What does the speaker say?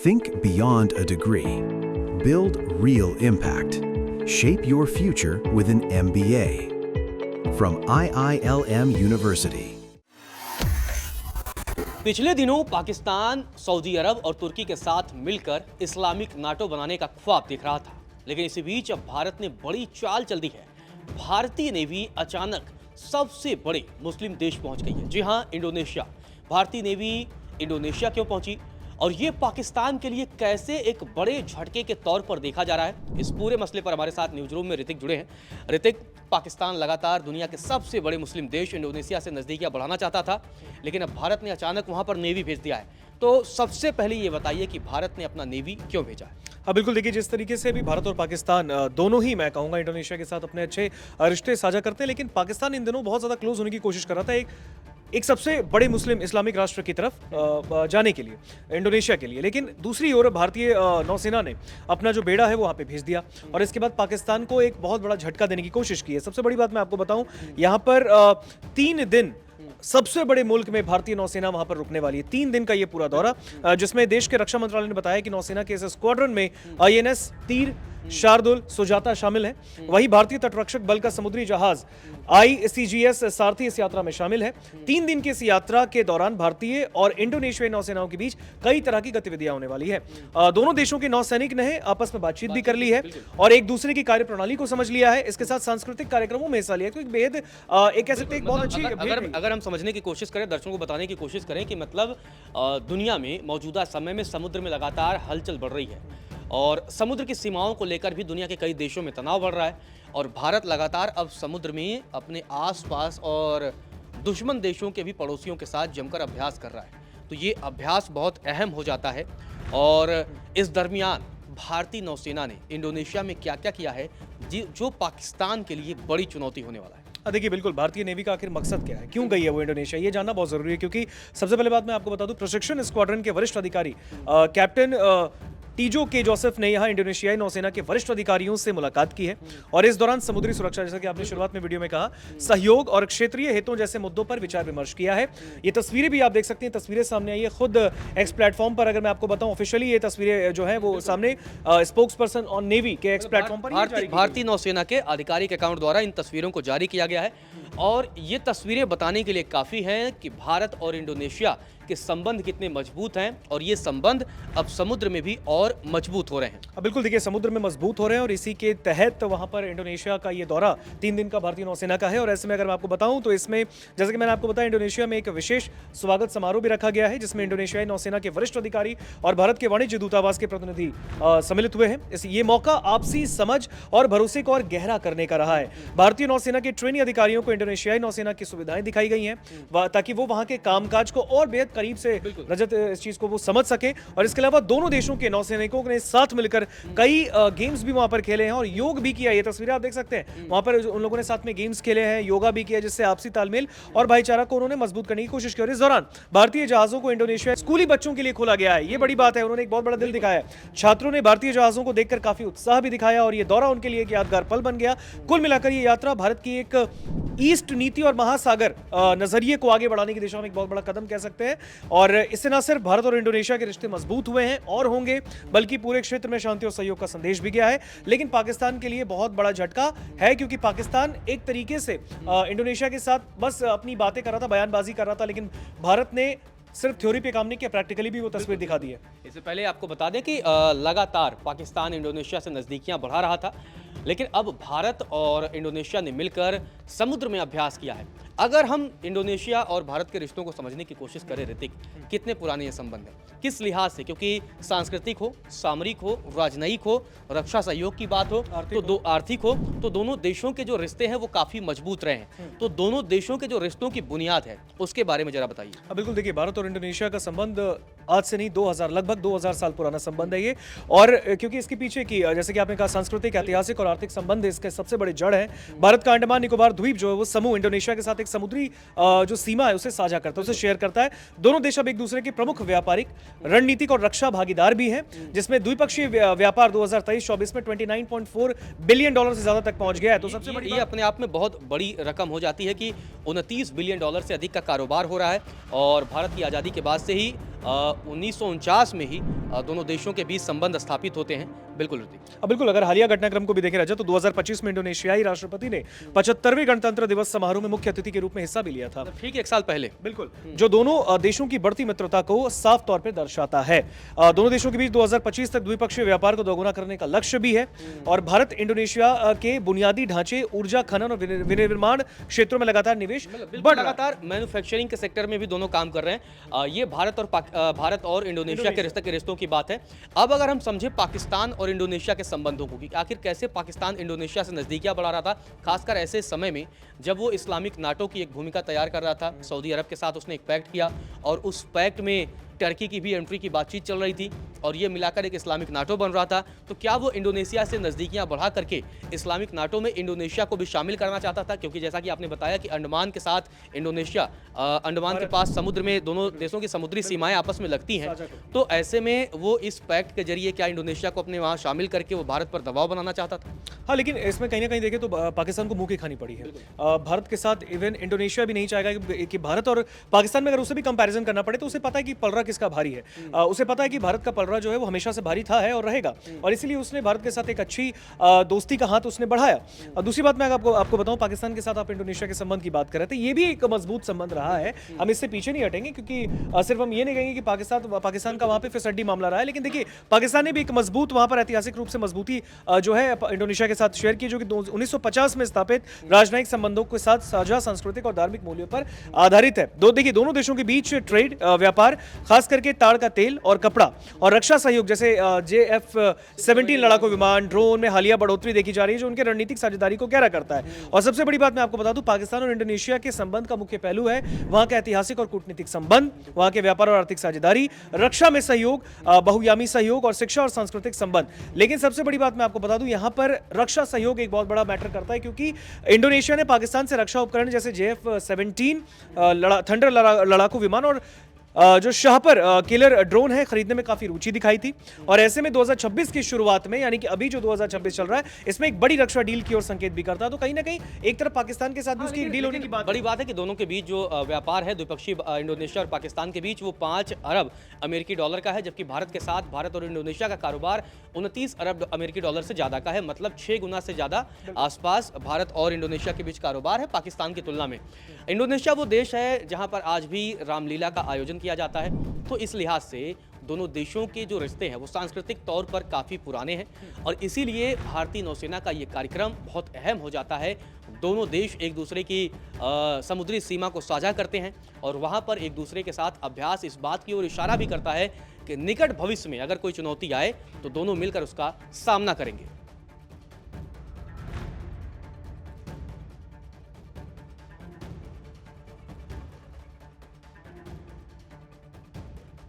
Think beyond a degree. Build real impact. Shape your future with an MBA. From IILM University. पिछले दिनों Pakistan, Saudi अरब और तुर्की के साथ मिलकर इस्लामिक नाटो बनाने का ख्वाब दिख रहा था, लेकिन इसी बीच अब भारत ने बड़ी चाल चल दी है। भारतीय नेवी अचानक सबसे बड़े मुस्लिम देश पहुंच गई है। जी हां, इंडोनेशिया। भारतीय नेवी इंडोनेशिया क्यों पहुंची और ये पाकिस्तान के लिए कैसे एक बड़े झटके के तौर पर देखा जा रहा है, इस पूरे मसले पर हमारे साथ न्यूज रूम में ऋतिक जुड़े हैं। ऋतिक, पाकिस्तान लगातार दुनिया के सबसे बड़े मुस्लिम देश इंडोनेशिया से नजदीकियां बढ़ाना चाहता था, लेकिन अब भारत ने अचानक वहां पर नेवी भेज दिया है। तो सबसे पहले ये बताइए कि भारत ने अपना नेवी क्यों भेजा है? हाँ बिल्कुल, देखिए जिस तरीके से भी भारत और पाकिस्तान दोनों ही, मैं कहूँगा, इंडोनेशिया के साथ अपने अच्छे रिश्ते साझा करते हैं, लेकिन पाकिस्तान इन दिनों बहुत ज़्यादा क्लोज होने की कोशिश कर रहा था एक सबसे बड़े मुस्लिम इस्लामिक राष्ट्र की तरफ जाने के लिए, इंडोनेशिया के लिए। लेकिन दूसरी ओर भारतीय नौसेना ने अपना जो बेड़ा है वो वहाँ पे भेज दिया और इसके बाद पाकिस्तान को एक बहुत बड़ा झटका देने की कोशिश की है। सबसे बड़ी बात मैं आपको बताऊं, यहाँ पर 3 दिन सबसे बड़े मुल्क में भारतीय नौसेना वहां पर रुकने वाली है। 3 दिन का ये पूरा दौरा, जिसमें देश के रक्षा मंत्रालय ने बताया कि नौसेना के इस स्क्वाड्रन में INS तीर, शार्दुल, सुजाता शामिल है। वही भारतीय तटरक्षक बल का समुद्री जहाज ICGS सारथी इस यात्रा में शामिल है। 3 दिन की इस यात्रा के दौरान भारतीय और इंडोनेशियाई नौसेनाओं के बीच कई तरह की गतिविधियां होने वाली है। दोनों देशों के नौसैनिक ने आपस में बातचीत भी कर ली है और एक दूसरे की कार्यप्रणाली को समझ लिया है। इसके साथ सांस्कृतिक कार्यक्रमों में हिस्सा लिया, क्योंकि बेहद एक कह सकते हैं बहुत अच्छी अगर हम समझने की कोशिश करें, दर्शकों को बताने की कोशिश करें कि मतलब दुनिया में मौजूदा समय में समुद्र में लगातार हलचल बढ़ रही है और समुद्र की सीमाओं को लेकर भी दुनिया के कई देशों में तनाव बढ़ रहा है और भारत लगातार अब समुद्र में अपने आसपास और दुश्मन देशों के भी पड़ोसियों के साथ जमकर अभ्यास कर रहा है। तो ये अभ्यास बहुत अहम हो जाता है और इस दरमियान भारतीय नौसेना ने इंडोनेशिया में क्या क्या किया है जो पाकिस्तान के लिए बड़ी चुनौती होने वाला है। देखिए बिल्कुल, भारतीय नेवी का आखिर मकसद क्या है, क्यों गई है वो इंडोनेशिया, ये जानना बहुत जरूरी है। क्योंकि सबसे पहले बात मैं आपको बता दूं, प्रशिक्षण स्क्वाड्रन के वरिष्ठ अधिकारी कैप्टन टीजो के जोसेफ ने यहाँ इंडोनेशियाई नौसेना के वरिष्ठ अधिकारियों से मुलाकात की है और इस दौरान समुद्री सुरक्षा, जैसा कि आपने शुरुआत में वीडियो में कहा, सहयोग और क्षेत्रीय हितों जैसे मुद्दों पर विचार विमर्श किया है। ये तस्वीरें भी आप देख सकते हैं, तस्वीरें सामने आई है खुद एक्स प्लेटफॉर्म पर। अगर मैं आपको बताऊं, ऑफिशियली ये तस्वीरें जो है वो सामने स्पोक्स पर्सन ऑन नेवी के एक्स प्लेटफॉर्म पर भारतीय नौसेना के आधिकारिक अकाउंट द्वारा इन तस्वीरों को जारी किया गया है और ये तस्वीरें बताने के लिए काफी हैं कि भारत और इंडोनेशिया के संबंध कितने मजबूत हैं और ये संबंध अब समुद्र में भी और मजबूत हो रहे हैं। बिल्कुल, देखिए समुद्र में मजबूत हो रहे हैं और इसी के तहत वहां पर इंडोनेशिया का ये दौरा 3 दिन का भारतीय नौसेना का है। और ऐसे में अगर मैं आपको बताऊं तो इसमें, जैसे कि मैंने आपको बताया, इंडोनेशिया में एक विशेष स्वागत समारोह भी रखा गया है जिसमें इंडोनेशियाई नौसेना के वरिष्ठ अधिकारी और भारत के वाणिज्य दूतावास के प्रतिनिधि सम्मिलित हुए हैं। ये मौका आपसी समझ और भरोसे को और गहरा करने का रहा है। भारतीय नौसेना के ट्रेनी अधिकारियों को इंडोनेशियाई नौसेना की सुविधाएं दिखाई गई हैं ताकि वो वहां के कामकाज को और बेहद करीब से रजत इस चीज को वो समझ सके। और इसके अलावा दोनों देशों के नौसैनिकों ने साथ मिलकर कई गेम्स भी वहां पर खेले हैं और योग भी किया। ये तस्वीरें आप देख सकते हैं, वहां पर उन लोगों ने साथ में गेम्स खेले हैं, योगा भी किया, जिससे आपसी तालमेल और भाईचारा को उन्होंने मजबूत करने की कोशिश की। और इस दौरान भारतीय जहाजों को इंडोनेशिया स्कूली बच्चों के लिए खोला गया है। ये बड़ी बात है, उन्होंने एक बहुत बड़ा दिल दिखाया। छात्रों ने भारतीय जहाजों को देखकर काफी उत्साह भी दिखाया और ये दौरा उनके लिए एक यादगार पल बन गया। कुल मिलाकर ये यात्रा भारत की एक ईस्ट नीति और महासागर नजरिए को आगे बढ़ाने की दिशा में एक बहुत बड़ा कदम कह सकते हैं। और इससे न सिर्फ भारत और इंडोनेशिया के रिश्ते मजबूत हुए हैं और होंगे, बल्कि पूरे क्षेत्र में शांति और सहयोग का संदेश भी गया है। लेकिन पाकिस्तान के लिए बहुत बड़ा झटका है, क्योंकि पाकिस्तान एक तरीके से इंडोनेशिया के साथ बस अपनी बातें कर रहा था, बयानबाजी कर रहा था, लेकिन भारत ने सिर्फ थ्योरी पे काम नहीं किया, प्रैक्टिकली भी वो तस्वीर दिखा दी है। इससे पहले आपको बता दें कि लगातार पाकिस्तान इंडोनेशिया से नजदीकियां बढ़ा रहा था, लेकिन अब भारत और इंडोनेशिया ने मिलकर समुद्र में अभ्यास किया है। अगर हम इंडोनेशिया और भारत के रिश्तों को समझने की कोशिश करें, ऋतिक, कितने पुराने ये संबंध हैं, किस लिहाज से, क्योंकि सांस्कृतिक हो, सामरिक हो, राजनयिक हो, रक्षा सहयोग की बात हो, आर्थिक हो, तो दोनों देशों के जो रिश्ते हैं वो काफी मजबूत रहे हैं। तो दोनों देशों के जो रिश्तों की बुनियाद है उसके बारे में जरा बताइए। बिल्कुल, देखिए भारत और इंडोनेशिया का संबंध आज से नहीं, 2000 लगभग 2000 साल पुराना संबंध है ये। और क्योंकि इसके पीछे की, जैसे कि आपने कहा, सांस्कृतिक, ऐतिहासिक और आर्थिक संबंध इसके सबसे बड़े जड़ है। भारत का अंडमान निकोबार द्वीप जो है वो समूह इंडोनेशिया के साथ एक समुद्री जो सीमा है उसे साझा करता है, उसे शेयर करता है। दोनों देश अब एक दूसरे के प्रमुख व्यापारिक, रणनीतिक और रक्षा भागीदार भी हैं, जिसमें द्विपक्षीय व्यापार 2023-24 में $29.4 बिलियन से ज्यादा तक पहुंच गया है। तो सबसे बड़ी, ये अपने आप में बहुत बड़ी रकम हो जाती है कि $29 बिलियन से अधिक का कारोबार हो रहा है और भारत की आजादी के बाद से ही 1949 में ही दोनों देशों के बीच संबंध स्थापित होते हैं। बिल्कुल ऋतिक। अब बिल्कुल अगर हालिया घटनाक्रम को भी देखें राजा, तो 2025 में इंडोनेशियाई राष्ट्रपति ने 75वें गणतंत्र दिवस समारोह में मुख्य अतिथि के रूप में हिस्सा भी लिया था। ठीक 1 साल पहले। बिल्कुल, जो दोनों देशों की बढ़ती मित्रता को साफ तौर पर दर्शाता है। दोनों देशों के बीच 2025 तक द्विपक्षीय व्यापार को दोगुना करने का लक्ष्य भी है और भारत इंडोनेशिया के बुनियादी ढांचे, ऊर्जा खनन और विनिर्माण क्षेत्रों में लगातार निवेश बढ़ रहा है। लगातार मैन्युफैक्चरिंग के सेक्टर में भी दोनों काम कर रहे हैं। ये भारत और इंडोनेशिया के रिश्तों की बात है। अब अगर हम समझे पाकिस्तान और इंडोनेशिया के संबंधों को कि आखिर कैसे पाकिस्तान इंडोनेशिया से नजदीकियां बढ़ा रहा था, खासकर ऐसे समय में जब वो इस्लामिक नाटो की एक भूमिका तैयार कर रहा था। सऊदी अरब के साथ उसने एक पैक्ट किया और उस पैक्ट में टर्की की भी एंट्री की बातचीत चल रही थी और ये मिलाकर एक इस्लामिक नाटो बन रहा था। तो क्या वो इंडोनेशिया से नज़दीकियां बढ़ा करके इस्लामिक नाटो में इंडोनेशिया को भी शामिल करना चाहता था? क्योंकि जैसा कि आपने बताया कि अंडमान के साथ इंडोनेशिया, अंडमान के पास समुद्र में दोनों देशों की समुद्री सीमाएं आपस में लगती हैं। तो ऐसे में वो इस पैक्ट के जरिए क्या इंडोनेशिया को अपने वहाँ शामिल करके वो भारत पर दबाव बनाना चाहता था? हाँ, लेकिन इसमें कहीं ना कहीं देखें तो पाकिस्तान को मुंह की खानी पड़ी है। भारत के साथ इवन इंडोनेशिया भी नहीं चाहेगा कि भारत और पाकिस्तान में अगर उसे भी कंपैरिजन करना पड़े तो उसे पता है कि पलड़ा किसका भारी है। उसे पता है कि भारत का पलड़ा जो है वो हमेशा से भारी था है और रहेगा, और इसीलिए उसने भारत के साथ एक अच्छी दोस्ती का हाथ उसने बढ़ाया। दूसरी बात मैं आपको बताऊं, पाकिस्तान के साथ आप इंडोनेशिया के संबंध की बात कर रहे थे, ये भी एक मजबूत संबंध रहा है। हम इससे पीछे नहीं हटेंगे क्योंकि सिर्फ हम ये नहीं कहेंगे कि पाकिस्तान का वहां पे फिसड्डी मामला रहा है, लेकिन देखिए पाकिस्तान ने भी एक मजबूत वहां पर ऐतिहासिक रूप से मजबूती जो है इंडोनेशिया के साथ शेयर की, जो कि 1950 में स्थापित राजनयिक संबंधों के साथ साझा सांस्कृतिक और धार्मिक मूल्यों पर आधारित है। देखिए दोनों देशों के बीच ट्रेड, व्यापार, खास करके ताड़ का तेल और कपड़ा और रक्षा सहयोग जैसे JF-17 लड़ाकू विमान, ड्रोन में हालिया बढ़ोतरी देखी जा रही है, जो उनके रणनीतिक साझेदारी को गहरा करता है। और सबसे बड़ी बात मैं आपको बता दूं, पाकिस्तान और इंडोनेशिया के संबंध का मुख्य पहलू है वहां के ऐतिहासिक और कूटनीतिक संबंध, वहां के व्यापार और आर्थिक साझेदारी, रक्षा में सहयोग, बहुयामी सहयोग और शिक्षा और सांस्कृतिक संबंध। लेकिन सबसे बड़ी बात मैं आपको बता दूं, यहां पर रक्षा सहयोग एक बहुत बड़ा मैटर करता है, क्योंकि इंडोनेशिया ने पाकिस्तान से रक्षा उपकरण जैसे JF-17 थंडर लड़ाकू विमान और जो शाहपर किलर ड्रोन है खरीदने में काफी रुचि दिखाई थी। और ऐसे में 2026 की शुरुआत में, यानी कि अभी जो 2026 चल रहा है, इसमें एक बड़ी रक्षा डील की ओर संकेत भी करता है। तो कहीं ना कहीं एक तरफ पाकिस्तान के साथ भी उसकी एक डील होने की बात, बड़ी बात है कि दोनों के बीच जो व्यापार है द्विपक्षीय इंडोनेशिया और पाकिस्तान के बीच, वो 5 अरब अमेरिकी डॉलर का है, जबकि भारत के साथ भारत और इंडोनेशिया का कारोबार 29 अरब अमेरिकी डॉलर से ज्यादा का है। मतलब 6 गुना से ज्यादा आसपास भारत और इंडोनेशिया के बीच कारोबार है पाकिस्तान की तुलना में। इंडोनेशिया वो देश है जहां पर आज भी रामलीला का आयोजन किया जाता है। तो इस लिहाज से दोनों देशों के जो रिश्ते हैं वो सांस्कृतिक तौर पर काफ़ी पुराने हैं और इसीलिए भारतीय नौसेना का ये कार्यक्रम बहुत अहम हो जाता है। दोनों देश एक दूसरे की समुद्री सीमा को साझा करते हैं और वहाँ पर एक दूसरे के साथ अभ्यास इस बात की ओर इशारा भी करता है कि निकट भविष्य में अगर कोई चुनौती आए तो दोनों मिलकर उसका सामना करेंगे।